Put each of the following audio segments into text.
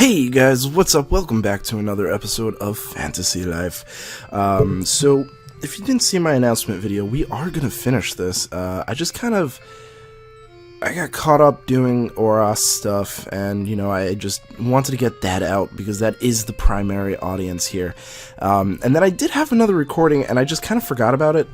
Hey guys, what's up? Welcome back to another episode of Fantasy Life. So, if you didn't see my announcement video, we are gonna finish this. I got caught up doing Oras stuff, and, I just wanted to get that out, because that is the primary audience here. And then I did have another recording, and I just kind of forgot about it.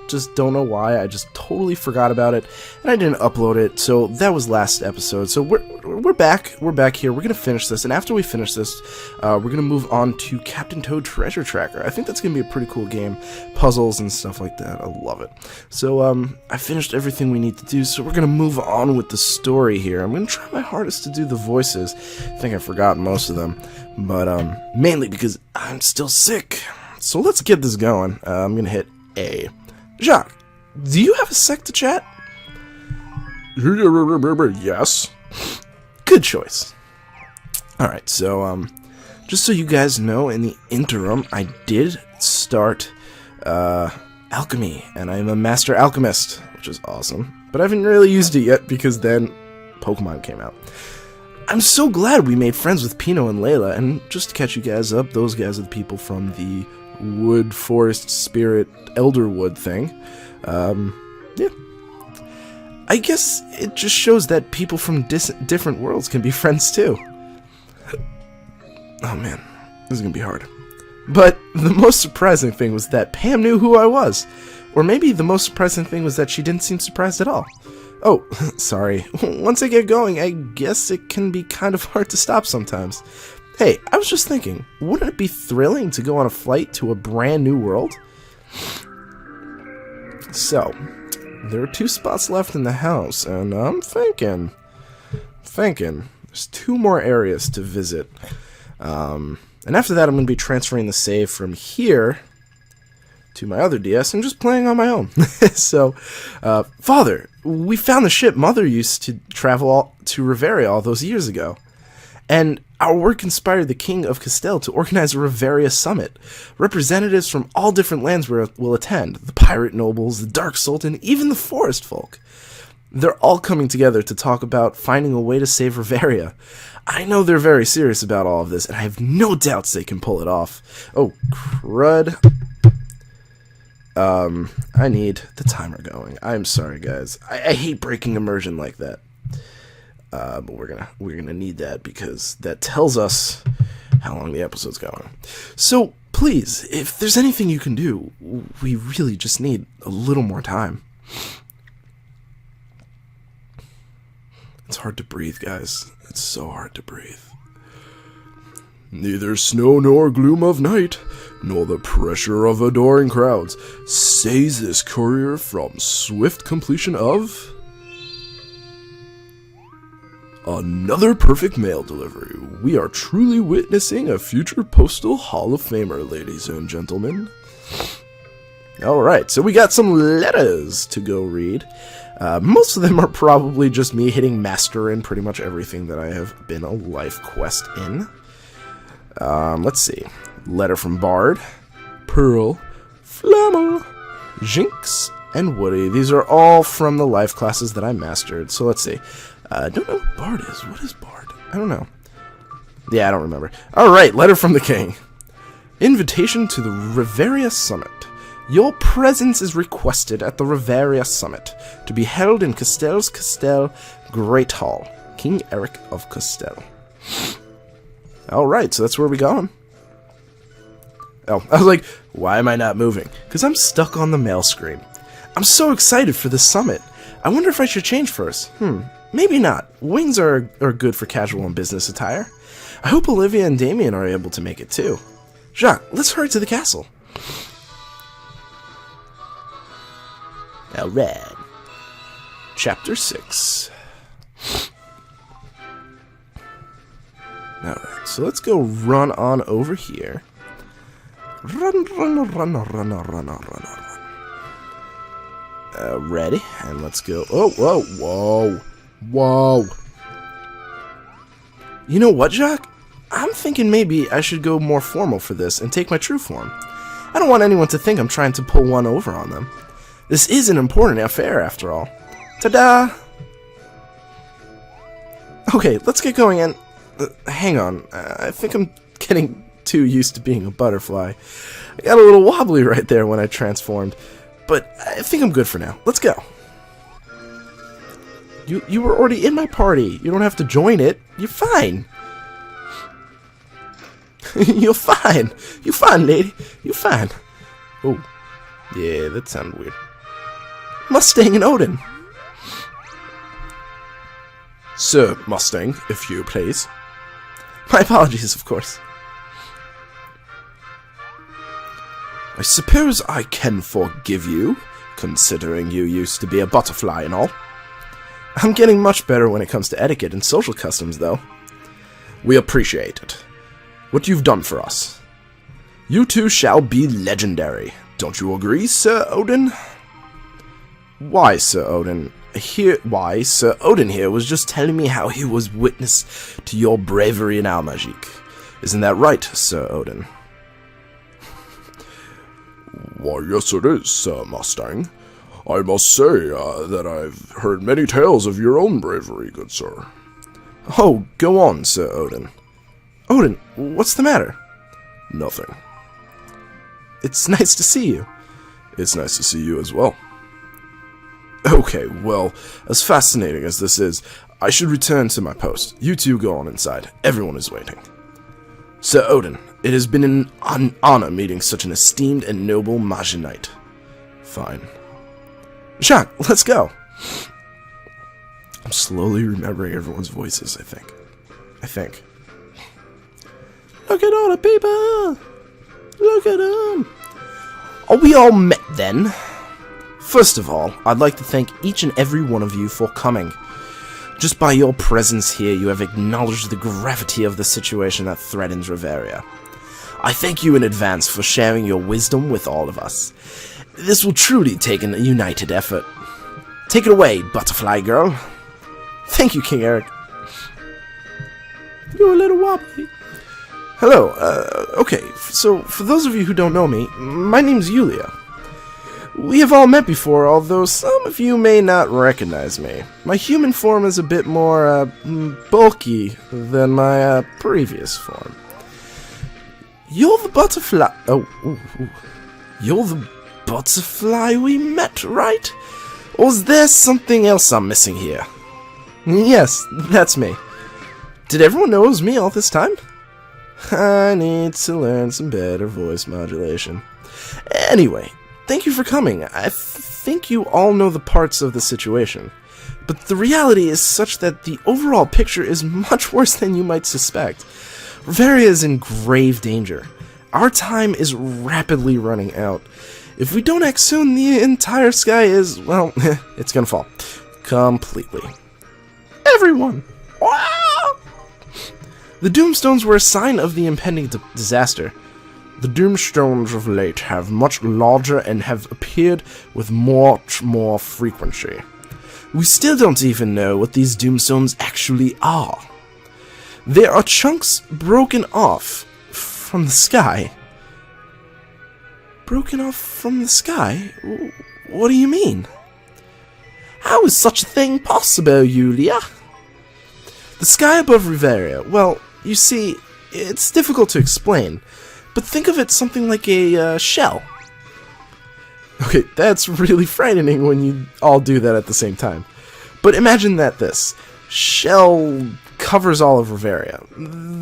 Just don't know why. I just totally forgot about it, and I didn't upload it. So that was last episode. So we're back. We're back here. We're gonna finish this, and after we finish this, we're gonna move on to Captain Toad Treasure Tracker. I think that's gonna be a pretty cool game, puzzles and stuff like that. I love it. So I finished everything we need to do. So we're gonna move on with the story here. I'm gonna try my hardest to do the voices. I think I forgot most of them, but mainly because I'm still sick. So let's get this going. I'm gonna hit A. Jacques, do you have a sec to chat? Yes. Good choice. Alright, so, just so you guys know, in the interim, I did start, alchemy, and I'm a master alchemist, which is awesome. But I haven't really used it yet, because then Pokemon came out. I'm so glad we made friends with Pino and Layla, and just to catch you guys up, those guys are the people from the Wood, Forest, Spirit, Elderwood thing. Yeah. I guess it just shows that people from different worlds can be friends too. Oh man, this is gonna be hard. But the most surprising thing was that Pam knew who I was. Or maybe the most surprising thing was that she didn't seem surprised at all. Oh, sorry. Once I get going, I guess it can be kind of hard to stop sometimes. Hey, I was just thinking, wouldn't it be thrilling to go on a flight to a brand new world? So, there are 2 spots left in the house, and I'm thinking, there's 2 more areas to visit. And after that, I'm going to be transferring the save from here to my other DS and just playing on my own. So, Father, we found the ship Mother used to travel to Riveria all those years ago. And our work inspired the King of Castell to organize a Riveria summit. Representatives from all different lands will attend. The pirate nobles, the Dark Sultan, even the forest folk. They're all coming together to talk about finding a way to save Riveria. I know they're very serious about all of this, and I have no doubts they can pull it off. Oh, crud. I need the timer going. I'm sorry, guys. I hate breaking immersion like that. But we're gonna need that because that tells us how long the episode's going. So please, if there's anything you can do, we really just need a little more time. It's hard to breathe, guys. It's so hard to breathe. Neither snow nor gloom of night, nor the pressure of adoring crowds, says this courier from swift completion of another perfect mail delivery. We are truly witnessing a future postal Hall of Famer, ladies and gentlemen. Alright, so we got some letters to go read. Most of them are probably just me hitting master in pretty much everything that I have been a life quest in. Let's see. Letter from Bard, Pearl, Flammer, Jinx, and Woody. These are all from the life classes that I mastered. So let's see. I don't know what Bard is. What is Bard? I don't know. Yeah, I don't remember. Alright, letter from the king. Invitation to the Riveria Summit. Your presence is requested at the Riveria Summit, to be held in Castell's Castell Great Hall. King Eric of Castell. Alright, so that's where we're going. Oh, I was like, why am I not moving? Because I'm stuck on the mail screen. I'm so excited for this summit. I wonder if I should change first. Maybe not. Wings are good for casual and business attire. I hope Olivia and Damien are able to make it too. Jacques, let's hurry to the castle. Alright. Chapter 6. Alright, so let's go run on over here. Run. Ready? And let's go. Oh, whoa. You know what, Jacques? I'm thinking maybe I should go more formal for this and take my true form. I don't want anyone to think I'm trying to pull one over on them. This is an important affair, after all. Ta-da! Okay, let's get going, and Hang on. I think I'm getting too used to being a butterfly. I got a little wobbly right there when I transformed. But I think I'm good for now. Let's go. You were already in my party. You don't have to join it. You're fine. You're fine. You're fine, lady. You're fine. Oh. Yeah, that sounded weird. Mustang and Odin. Sir Mustang, if you please. My apologies, of course. I suppose I can forgive you, considering you used to be a butterfly and all. I'm getting much better when it comes to etiquette and social customs, though. We appreciate it. What you've done for us. You two shall be legendary. Don't you agree, Sir Odin? Why, Sir Odin? Why, Sir Odin here was just telling me how he was witness to your bravery in Almagic. Isn't that right, Sir Odin? Why, yes it is, Sir Mustang. I must say that I've heard many tales of your own bravery, good sir. Oh, go on, Sir Odin. Odin, what's the matter? Nothing. It's nice to see you. It's nice to see you as well. Okay, well, as fascinating as this is, I should return to my post. You two go on inside. Everyone is waiting. Sir Odin, it has been an honor meeting such an esteemed and noble Magi Knight. Fine. Jacques, let's go. I'm slowly remembering everyone's voices, I think. Look at all the people! Look at them! Are we all met then? First of all, I'd like to thank each and every one of you for coming. Just by your presence here, you have acknowledged the gravity of the situation that threatens Riveria. I thank you in advance for sharing your wisdom with all of us. This will truly take a united effort. Take it away, butterfly girl. Thank you, King Eric. You're a little wobbly. Hello, okay, so for those of you who don't know me, my name's Yulia. We have all met before, although some of you may not recognize me. My human form is a bit more, bulky than my, previous form. You're the butterfly... You're the butterfly we met, right? Or is there something else I'm missing here? Yes, that's me. Did everyone know it was me all this time? I need to learn some better voice modulation. Anyway, thank you for coming. I think you all know the parts of the situation. But the reality is such that the overall picture is much worse than you might suspect. Riveria is in grave danger. Our time is rapidly running out. If we don't act soon, the entire sky is, well, it's gonna fall. Completely. Everyone! Wow! The Doomstones were a sign of the impending disaster. The Doomstones of late have much larger and have appeared with much more frequency. We still don't even know what these Doomstones actually are. There are chunks broken off from the sky. Broken off from the sky? What do you mean? How is such a thing possible, Yulia? The sky above Riveria, well, you see, it's difficult to explain, but think of it something like a shell. Okay, that's really frightening when you all do that at the same time. But imagine that this shell covers all of Riveria.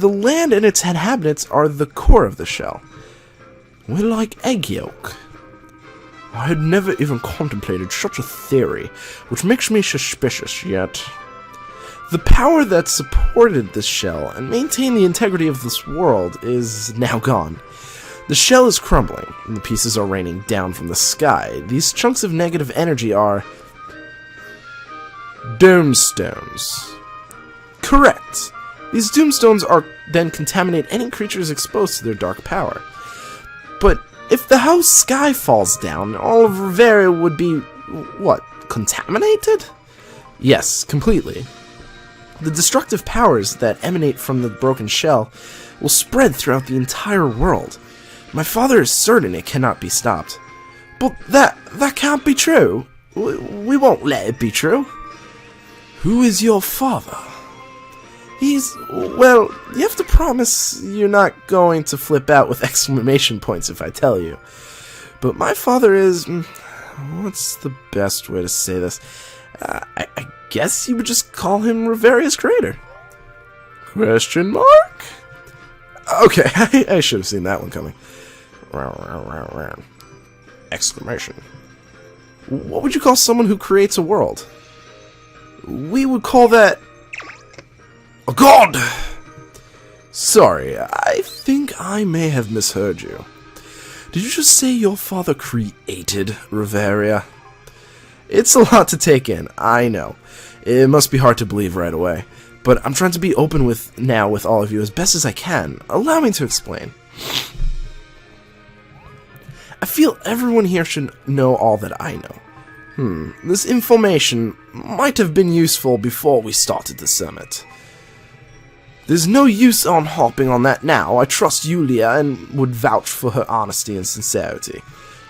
The land and its inhabitants are the core of the shell. We're like egg yolk. I had never even contemplated such a theory, which makes me suspicious yet. The power that supported this shell and maintained the integrity of this world is now gone. The shell is crumbling, and the pieces are raining down from the sky. These chunks of negative energy are... Doomstones. Correct. These Doomstones are then contaminate any creatures exposed to their dark power. But if the whole sky falls down, all of Riveria would be, what, contaminated? Yes, completely. The destructive powers that emanate from the broken shell will spread throughout the entire world. My father is certain it cannot be stopped. But that can't be true. We won't let it be true. Who is your father? Well, you have to promise you're not going to flip out with exclamation points if I tell you. But my father is... what's the best way to say this? I guess you would just call him Riveria's creator. Question mark? Okay, I should have seen that one coming. Exclamation. What would you call someone who creates a world? We would call that... a god! Sorry, I think I may have misheard you. Did you just say your father created Riveria? It's a lot to take in, I know. It must be hard to believe right away. But I'm trying to be open with all of you as best as I can. Allow me to explain. I feel everyone here should know all that I know. This information might have been useful before we started the summit. There's no use on harping on that now. I trust Yulia and would vouch for her honesty and sincerity.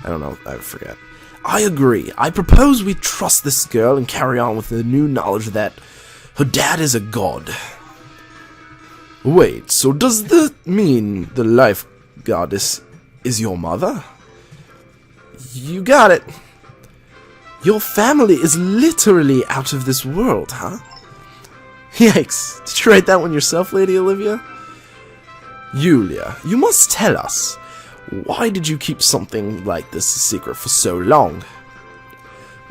I don't know, I forget. I agree. I propose we trust this girl and carry on with the new knowledge that her dad is a god. Wait, so does that mean the life goddess is your mother? You got it. Your family is literally out of this world, huh? Yikes. Did you write that one yourself, Lady Olivia? Yulia, you must tell us. Why did you keep something like this a secret for so long?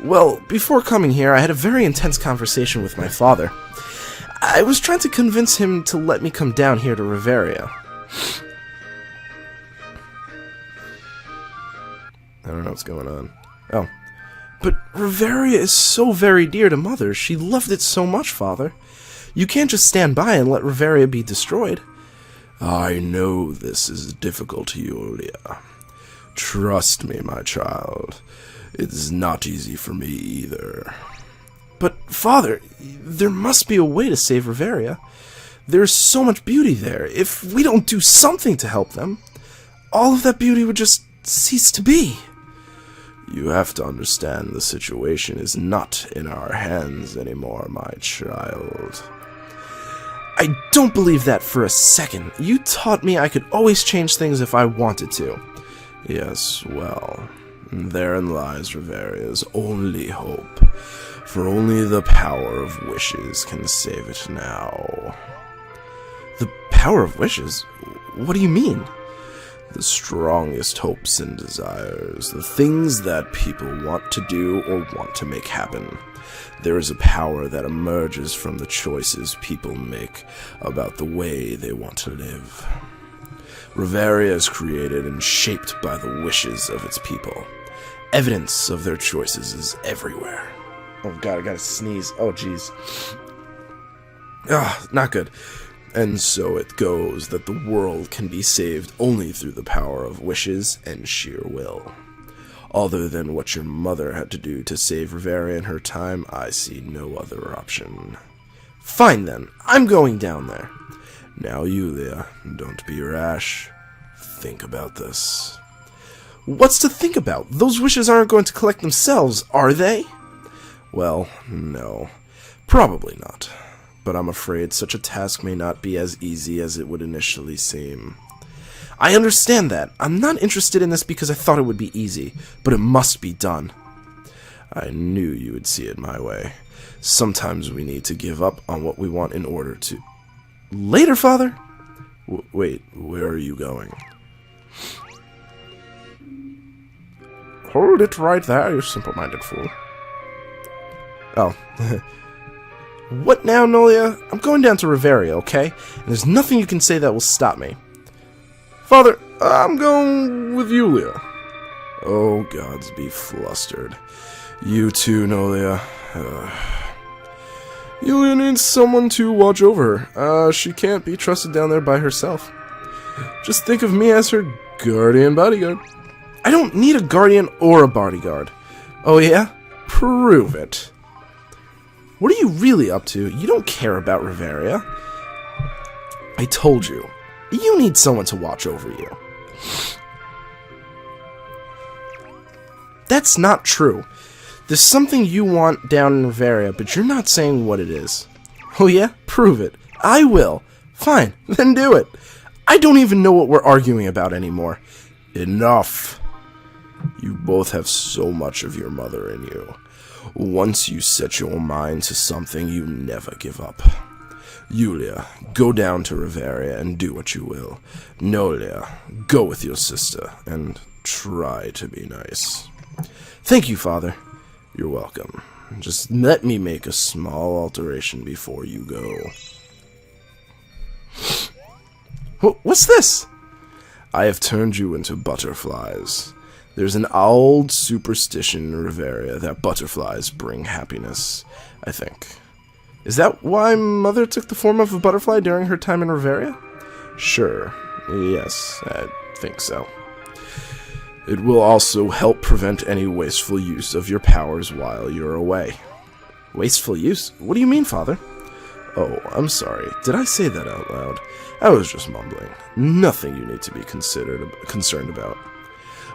Well, before coming here, I had a very intense conversation with my father. I was trying to convince him to let me come down here to Riveria. I don't know what's going on. Oh. But Riveria is so very dear to Mother. She loved it so much, Father. You can't just stand by and let Riveria be destroyed. I know this is difficult, Yulia. Trust me, my child. It's not easy for me either. But, Father, there must be a way to save Riveria. There's so much beauty there. If we don't do something to help them, all of that beauty would just cease to be. You have to understand the situation is not in our hands anymore, my child. I don't believe that for a second. You taught me I could always change things if I wanted to. Yes, well, therein lies Riveria's only hope. For only the power of wishes can save it now. The power of wishes? What do you mean? The strongest hopes and desires, the things that people want to do or want to make happen. There is a power that emerges from the choices people make about the way they want to live. Riveria is created and shaped by the wishes of its people. Evidence of their choices is everywhere. Oh god, I gotta sneeze. Oh jeez. Ah, not good. And so it goes that the world can be saved only through the power of wishes and sheer will. Other than what your mother had to do to save Riveria in her time, I see no other option. Fine then, I'm going down there. Now, Yulia, don't be rash. Think about this. What's to think about? Those wishes aren't going to collect themselves, are they? Well, no. Probably not. But I'm afraid such a task may not be as easy as it would initially seem. I understand that. I'm not interested in this because I thought it would be easy, but it must be done. I knew you would see it my way. Sometimes we need to give up on what we want in order to... Later, Father! Wait, where are you going? Hold it right there, you simple-minded fool. Oh. What now, Nolia? I'm going down to Riveria, okay? And there's nothing you can say that will stop me. Father, I'm going with Yulia. Oh, gods be flustered. You too, Nolia. Yulia needs someone to watch over her. She can't be trusted down there by herself. Just think of me as her guardian bodyguard. I don't need a guardian or a bodyguard. Oh yeah? Prove it. What are you really up to? You don't care about Riveria. I told you. You need someone to watch over you. That's not true. There's something you want down in Riveria, but you're not saying what it is. Oh yeah? Prove it. I will. Fine, then do it. I don't even know what we're arguing about anymore. Enough. You both have so much of your mother in you. Once you set your mind to something, you never give up. Yulia, go down to Riveria and do what you will. Nolia, go with your sister and try to be nice. Thank you, Father. You're welcome. Just let me make a small alteration before you go. What's this? I have turned you into butterflies. There's an old superstition in Riveria that butterflies bring happiness, I think. Is that why Mother took the form of a butterfly during her time in Riveria? Sure. Yes, I think so. It will also help prevent any wasteful use of your powers while you're away. Wasteful use? What do you mean, Father? Oh, I'm sorry. Did I say that out loud? I was just mumbling. Nothing you need to be concerned about.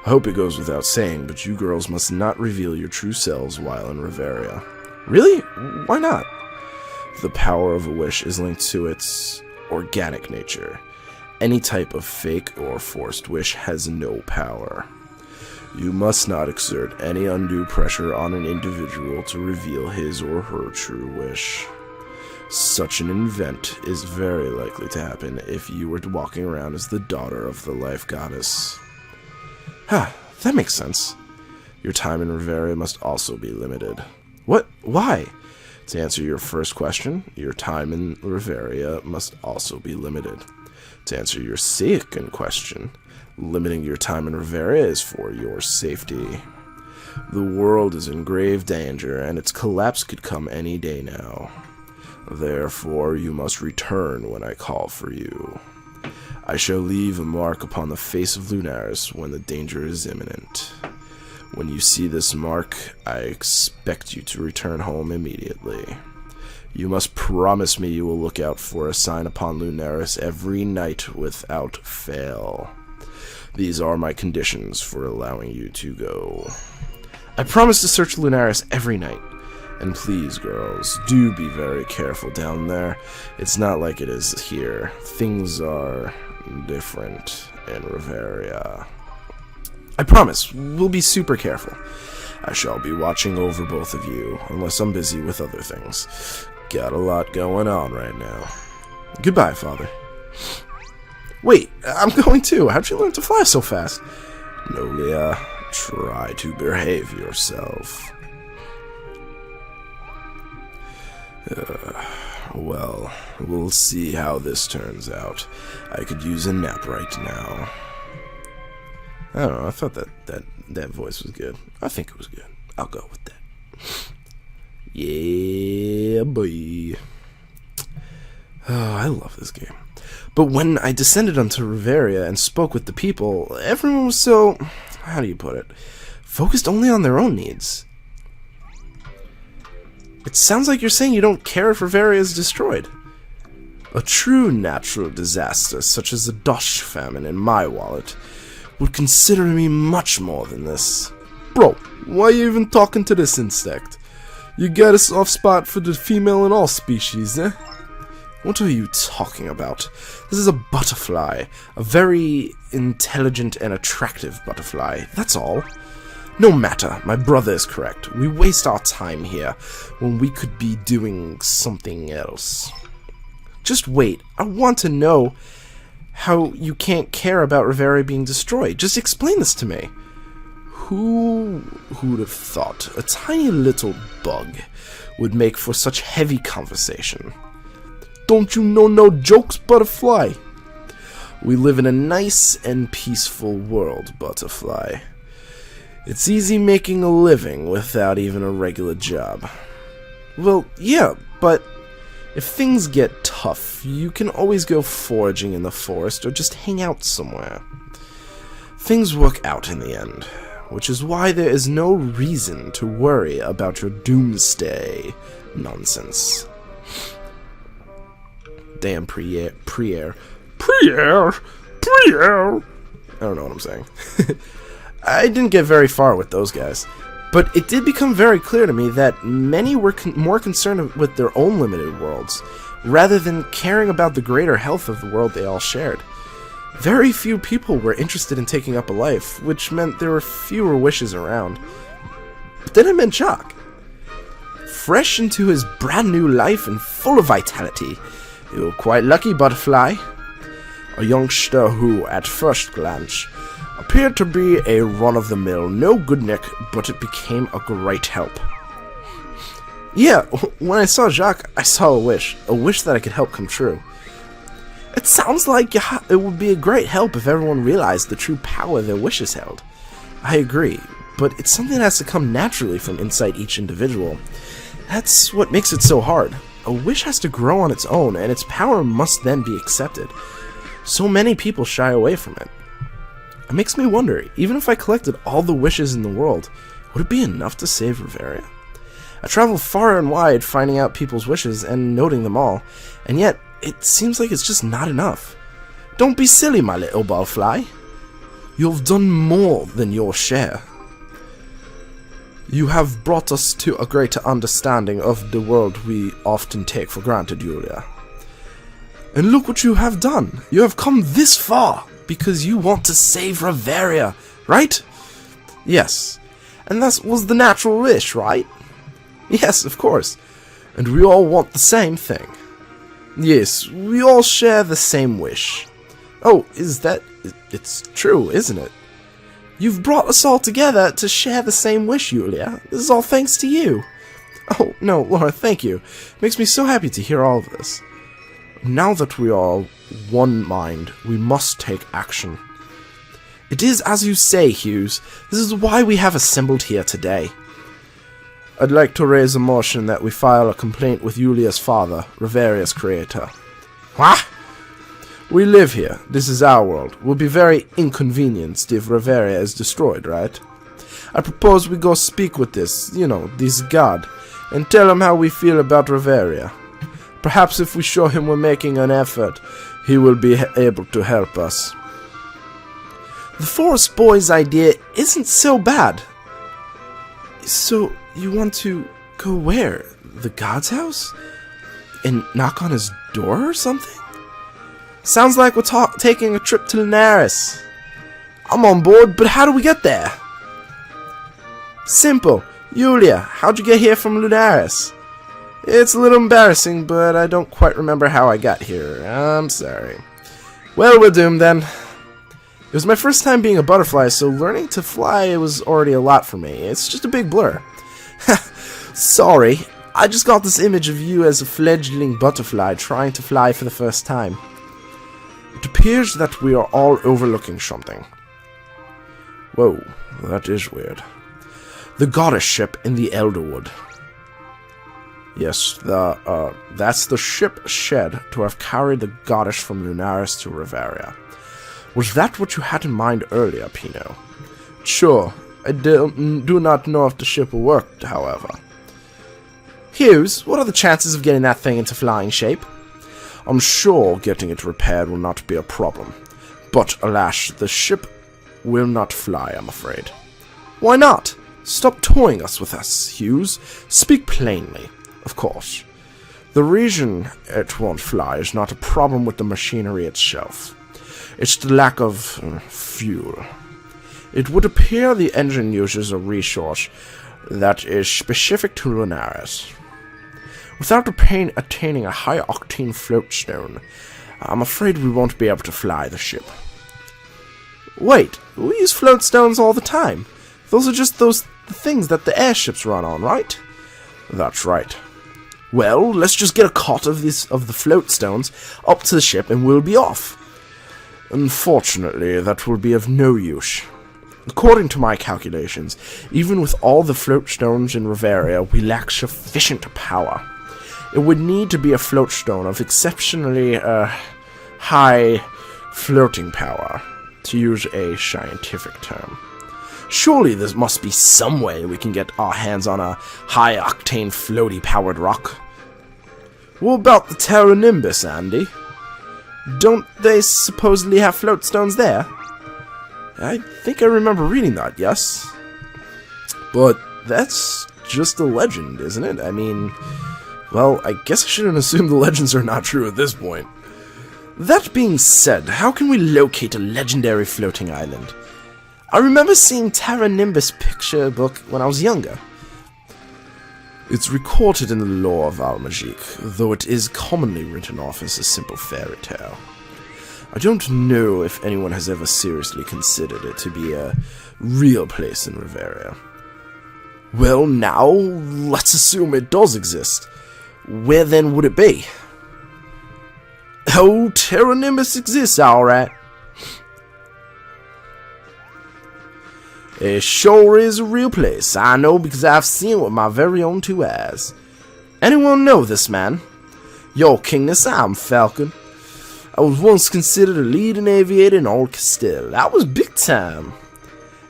I hope it goes without saying, but you girls must not reveal your true selves while in Riveria. Really? Why not? The power of a wish is linked to its organic nature. Any type of fake or forced wish has no power. You must not exert any undue pressure on an individual to reveal his or her true wish. Such an event is very likely to happen if you were walking around as the daughter of the life goddess. That makes sense. Your time in Riveria must also be limited. What? Why? To answer your first question, your time in Riveria must also be limited. To answer your second question, limiting your time in Riveria is for your safety. The world is in grave danger, and its collapse could come any day now. Therefore, you must return when I call for you. I shall leave a mark upon the face of Lunaris when the danger is imminent. When you see this mark, I expect you to return home immediately. You must promise me you will look out for a sign upon Lunaris every night without fail. These are my conditions for allowing you to go. I promise to search Lunaris every night. And please, girls, do be very careful down there. It's not like it is here. Things are different in Riveria. I promise, we'll be super careful. I shall be watching over both of you, unless I'm busy with other things. Got a lot going on right now. Goodbye, Father. Wait, I'm going too. How'd you learn to fly so fast? Nolia, try to behave yourself. Well, we'll see how this turns out. I could use a nap right now. I don't know, I thought that voice was good. I think it was good. I'll go with that. Yeah, boy. Oh, I love this game. But when I descended onto Riveria and spoke with the people, everyone was so, how do you put it, focused only on their own needs. It sounds like you're saying you don't care if Riveria is destroyed. A true natural disaster, such as the Dosh famine in my wallet, would consider me much more than this. Bro, why are you even talking to this insect? You got a soft spot for the female in all species, eh? What are you talking about? This is a butterfly. A very intelligent and attractive butterfly. That's all. No matter, my brother is correct. We waste our time here when we could be doing something else. Just wait. I want to know how you can't care about Riveria being destroyed. Just explain this to me. Who'd have thought a tiny little bug would make for such heavy conversation? Don't you know no jokes, butterfly? We live in a nice and peaceful world, butterfly. It's easy making a living without even a regular job. Well, yeah, but if things get tough, you can always go foraging in the forest or just hang out somewhere. Things work out in the end, which is why there is no reason to worry about your doomsday nonsense. Damn Priere. I don't know what I'm saying. I didn't get very far with those guys, but it did become very clear to me that many were more concerned with their own limited worlds, rather than caring about the greater health of the world they all shared. Very few people were interested in taking up a life, which meant there were fewer wishes around. But then I met Jacques. Fresh into his brand new life and full of vitality. You were quite lucky, Butterfly. A youngster who, at first glance, appeared to be a run-of-the-mill no-good-nick, but it became a great help. Yeah, when I saw Jacques, I saw a wish that I could help come true. It sounds like it would be a great help if everyone realized the true power their wishes held. I agree, but it's something that has to come naturally from inside each individual. That's what makes it so hard. A wish has to grow on its own, and its power must then be accepted. So many people shy away from it. It makes me wonder, even if I collected all the wishes in the world, would it be enough to save Reveria? I travel far and wide finding out people's wishes and noting them all, and yet it seems like it's just not enough. Don't be silly, my little ballfly. You've done more than your share. You have brought us to a greater understanding of the world we often take for granted, Julia. And look what you have done. You have come this far because you want to save Reveria, right? Yes. And that was the natural wish, right? Yes, of course. And we all want the same thing. Yes, we all share the same wish. Oh, it's true, isn't it? You've brought us all together to share the same wish, Julia. This is all thanks to you. Oh, no, Laura, thank you. It makes me so happy to hear all of this. Now that we are all one mind, we must take action. It is as you say, Hughes. This is why we have assembled here today. I'd like to raise a motion that we file a complaint with Julia's father, Reveria's creator. What? We live here. This is our world. We'll be very inconvenienced if Reveria is destroyed, right? I propose we go speak with this god, and tell him how we feel about Reveria. Perhaps if we show him we're making an effort, he will be able to help us. The Forest Boy's idea isn't so bad. So, you want to go where? The god's house? And knock on his door or something? Sounds like we're taking a trip to Linares. I'm on board, but how do we get there? Simple. Julia, how'd you get here from Linares? It's a little embarrassing, but I don't quite remember how I got here. I'm sorry. Well, we're doomed then. It was my first time being a butterfly, so learning to fly was already a lot for me. It's just a big blur. Sorry, I just got this image of you as a fledgling butterfly trying to fly for the first time. It appears that we are all overlooking something. Whoa, that is weird. The goddess ship in the Elderwood. Yes, that's the ship shed to have carried the goddess from Linares to Reveria. Was that what you had in mind earlier, Pino? Sure, I do not know if the ship will work, however. Hughes, what are the chances of getting that thing into flying shape? I'm sure getting it repaired will not be a problem. But, alas, the ship will not fly, I'm afraid. Why not? Stop toying with us, Hughes. Speak plainly, of course. The reason it won't fly is not a problem with the machinery itself. It's the lack of fuel. It would appear the engine uses a resource that is specific to Linares. Without attaining a high-octane floatstone, I'm afraid we won't be able to fly the ship. Wait, we use floatstones all the time. Those are just the things that the airships run on, right? That's right. Well, let's just get a cot of the floatstones up to the ship and we'll be off. Unfortunately, that will be of no use. According to my calculations, even with all the floatstones in Reveria, we lack sufficient power. It would need to be a floatstone of exceptionally high floating power, to use a scientific term. Surely there must be some way we can get our hands on a high-octane floaty-powered rock. What about the Terra Nimbus, Andy? Don't they supposedly have floatstones there? I think I remember reading that, yes. But that's just a legend, isn't it? I mean, Well, I guess I shouldn't assume the legends are not true at this point. That being said, how can we locate a legendary floating island? I remember seeing Terra Nimbus picture book when I was younger. It's recorded in the lore of Al-Majik, though it is commonly written off as a simple fairy tale. I don't know if anyone has ever seriously considered it to be a real place in Riveria. Well, now, let's assume it does exist. Where then would it be? Oh, Terra Nimbus exists, alright. It sure is a real place. I know because I've seen it with my very own two eyes. Anyone know this man? Your kingness, I'm Falcon. I was once considered a leading aviator in Old Castile. That was big time.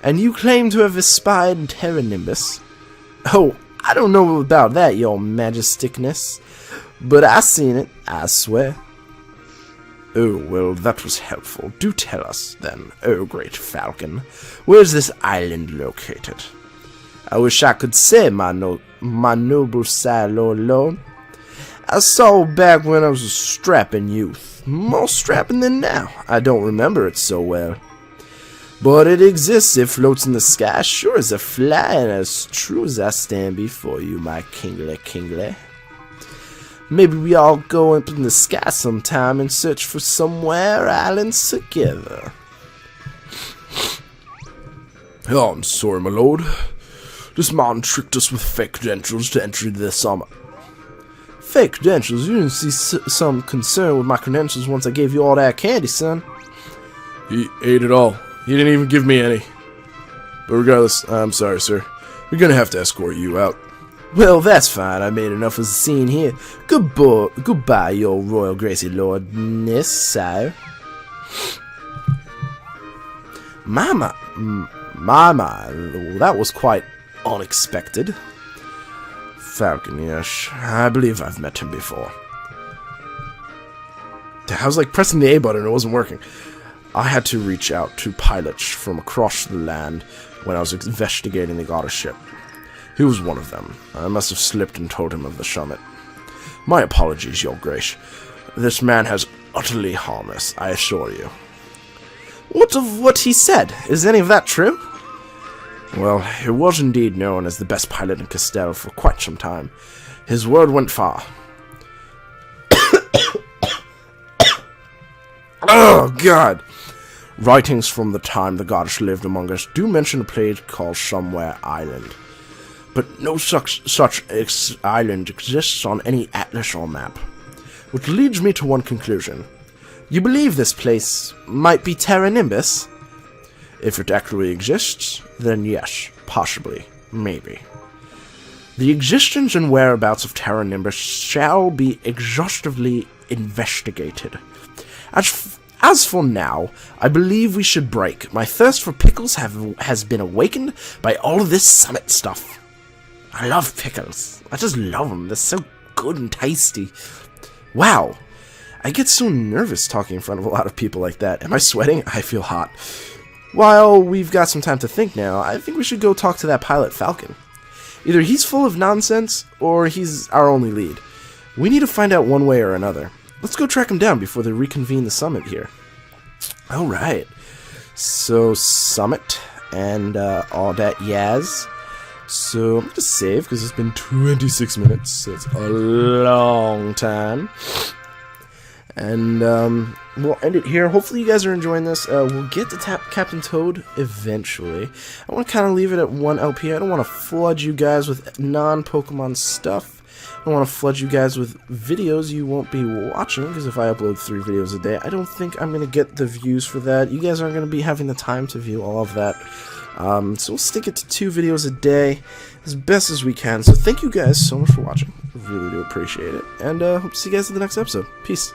And you claim to have espied in Terra Nimbus. Oh, I don't know about that, your majesticness. But I seen it, I swear. Oh, well, that was helpful. Do tell us, then, oh great Falcon, where's this island located? I wish I could say, my noble sire Lord Lone. I saw back when I was a strapping youth. More strapping than now. I don't remember it so well. But it exists, it floats in the sky, sure as a fly, and as true as I stand before you, my kingly. Maybe we all go up in the sky sometime and search for somewhere islands together. Oh, I'm sorry, my lord. This man tricked us with fake credentials to enter the summit. Fake credentials? You didn't see some concern with my credentials once I gave you all that candy, son. He ate it all. He didn't even give me any. But regardless, I'm sorry, sir. We're gonna have to escort you out. Well, that's fine. I made enough of the scene here. Goodbye, your royal gracie lordness, sire. My, that was quite unexpected. Falcon, yes. I believe I've met him before. I was like pressing the A button and it wasn't working. I had to reach out to pilots from across the land when I was investigating the goddess ship. He was one of them. I must have slipped and told him of the summit. My apologies, your grace. This man has utterly harmed us, I assure you. What of what he said? Is any of that true? Well, he was indeed known as the best pilot in Castile for quite some time. His word went far. Oh, God! Writings from the time the goddess lived among us do mention a place called Somewhere Island. But no such island exists on any atlas or map. Which leads me to one conclusion. You believe this place might be Terra Nimbus? If it actually exists, then yes, possibly, maybe. The existence and whereabouts of Terra Nimbus shall be exhaustively investigated. As for now, I believe we should break. My thirst for pickles has been awakened by all of this summit stuff. I love pickles. I just love them. They're so good and tasty. Wow. I get so nervous talking in front of a lot of people like that. Am I sweating? I feel hot. While we've got some time to think now, I think we should go talk to that pilot Falcon. Either he's full of nonsense, or he's our only lead. We need to find out one way or another. Let's go track him down before they reconvene the summit here. Alright. So, summit, and all that yaz. So, I'm going to save, because it's been 26 minutes, so it's a long time. And, we'll end it here. Hopefully you guys are enjoying this. We'll get to Captain Toad eventually. I want to kind of leave it at 1 LP. I don't want to flood you guys with non-Pokemon stuff. I don't want to flood you guys with videos you won't be watching, because if I upload 3 videos a day, I don't think I'm going to get the views for that. You guys aren't going to be having the time to view all of that. So we'll stick it to 2 videos a day as best as we can. So thank you guys so much for watching. I really do appreciate it. And hope to see you guys in the next episode. Peace.